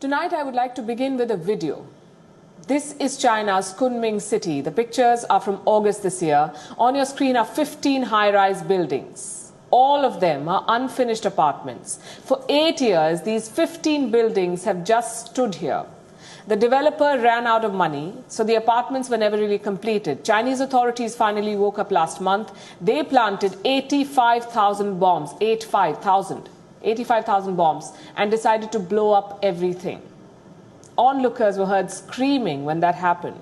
Tonight I would like to begin with a video. This is China's Kunming city. The pictures are from August this year. On your screen are 15 high-rise buildings. All of them are unfinished apartments. For 8 years, these 15 buildings have just stood here. The developer ran out of money, so the apartments were never really completed. Chinese authorities finally woke up last month. They planted 85,000 bombs, 85,000 bombs, and decided to blow up everything. Onlookers were heard screaming when that happened.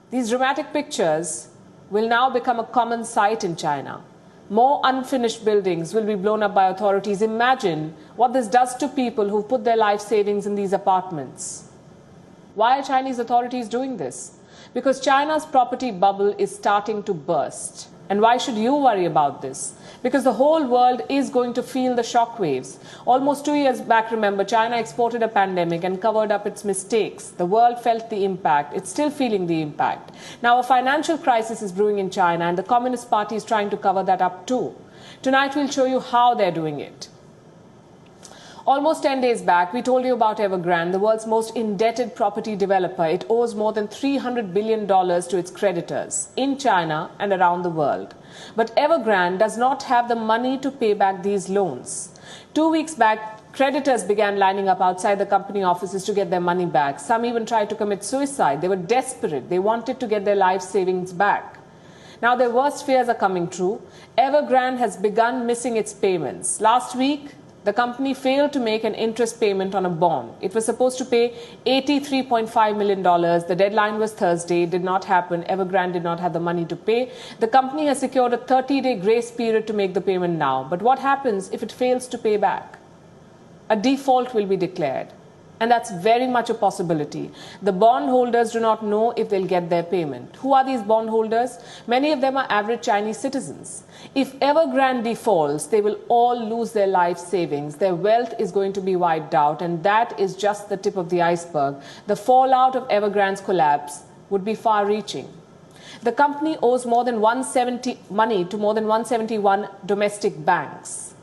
These dramatic pictures will now become a common sight in China. More unfinished buildings will be blown up by authorities. Imagine what this does to people who put their life savings in these apartments. Why are Chinese authorities doing this? Because China's property bubble is starting to burst. And why should you worry about this? Because the whole world is going to feel the shockwaves. Almost 2 years back, remember, China exported a pandemic and covered up its mistakes. The world felt the impact. It's still feeling the impact. Now a financial crisis is brewing in China, and the Communist Party is trying to cover that up too. Tonight we'll show you how they're doing it. Almost 10 days back, we told you about Evergrande, the world's most indebted property developer. It owes more than $300 billion to its creditors in China and around the world. But Evergrande does not have the money to pay back these loans. 2 weeks back, creditors began lining up outside the company offices to get their money back. Some even tried to commit suicide. They were desperate. They wanted to get their life savings back. Now their worst fears are coming true. Evergrande has begun missing its payments. Last week, the company failed to make an interest payment on a bond. It was supposed to pay $83.5 million. The deadline was Thursday. It did not happen. Evergrande did not have the money to pay. The company has secured a 30-day grace period to make the payment now. But what happens if it fails to pay back? A default will be declared. And that's very much a possibility. The bondholders do not know if they'll get their payment. Who are these bondholders? Many of them are average Chinese citizens. If Evergrande defaults, they will all lose their life savings. Their wealth is going to be wiped out, and that is just the tip of the iceberg. The fallout of Evergrande's collapse would be far-reaching. The company owes money to more than 171 domestic banks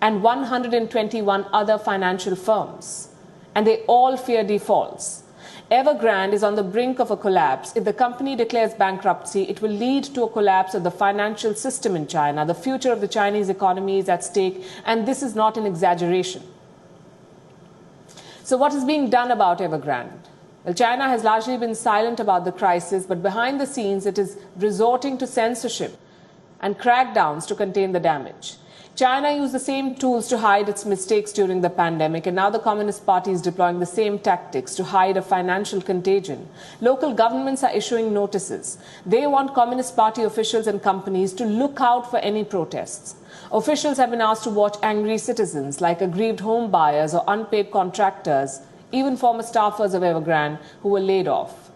and 121 other financial firms. And they all fear defaults. Evergrande is on the brink of a collapse. If the company declares bankruptcy, it will lead to a collapse of the financial system in China. The future of the Chinese economy is at stake, and this is not an exaggeration. So what is being done about Evergrande? Well, China has largely been silent about the crisis, but behind the scenes it is resorting to censorship and crackdowns to contain the damage. China used the same tools to hide its mistakes during the pandemic, and now the Communist Party is deploying the same tactics to hide a financial contagion. Local governments are issuing notices. They want Communist Party officials and companies to look out for any protests. Officials have been asked to watch angry citizens like aggrieved home buyers or unpaid contractors, even former staffers of Evergrande who were laid off.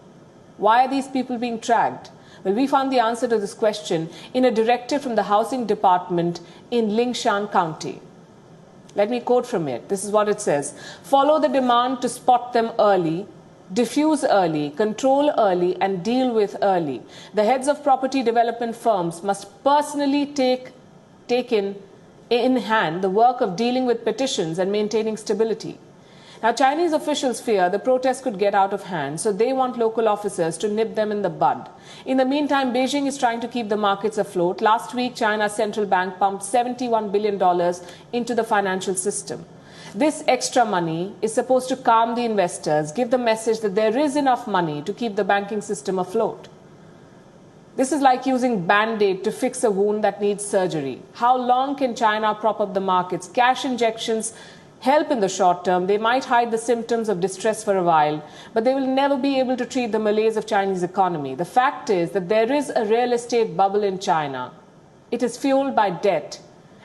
Why are these people being tracked? Well, we found the answer to this question in a directive from the Housing Department in Lingshan County. Let me quote from it. This is what it says. Follow the demand to spot them early, diffuse early, control early, and deal with early. The heads of property development firms must personally take in hand the work of dealing with petitions and maintaining stability. Now, Chinese officials fear the protests could get out of hand, so they want local officers to nip them in the bud. In the meantime, Beijing is trying to keep the markets afloat. Last week, China's central bank pumped $71 billion into the financial system. This extra money is supposed to calm the investors, give the message that there is enough money to keep the banking system afloat. This is like using Band-Aid to fix a wound that needs surgery. How long can China prop up the markets? Cash injections help in the short term. They might hide the symptoms of distress for a while, but they will never be able to treat the malaise of Chinese economy. The fact is that there is a real estate bubble in China. It is fueled by debt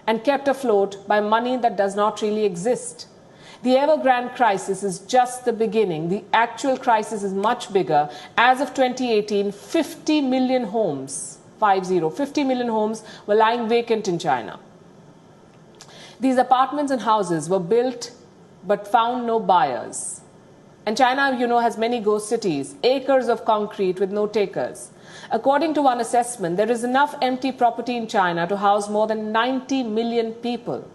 and kept afloat by money that does not really exist. The Evergrande crisis is just the beginning. The actual crisis is much bigger. As of 2018, 50 million homes, 50 million homes were lying vacant in China. These apartments and houses were built but found no buyers. And China, has many ghost cities, acres of concrete with no takers. According to one assessment, there is enough empty property in China to house more than 90 million people.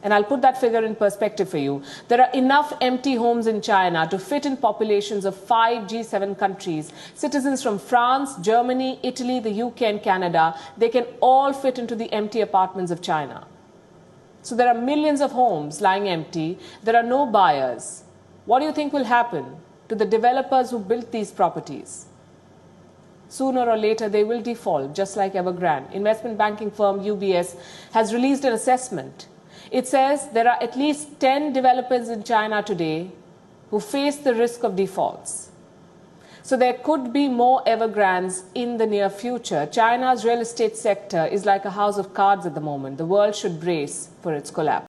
And I'll put that figure in perspective for you. There are enough empty homes in China to fit in populations of 5 G7 countries. Citizens from France, Germany, Italy, the UK and Canada, they can all fit into the empty apartments of China. So there are millions of homes lying empty. There are no buyers. What do you think will happen to the developers who built these properties? Sooner or later, they will default, just like Evergrande. Investment banking firm UBS has released an assessment. It says there are at least 10 developers in China today who face the risk of defaults. So there could be more Evergrandes in the near future. China's real estate sector is like a house of cards at the moment. The world should brace for its collapse.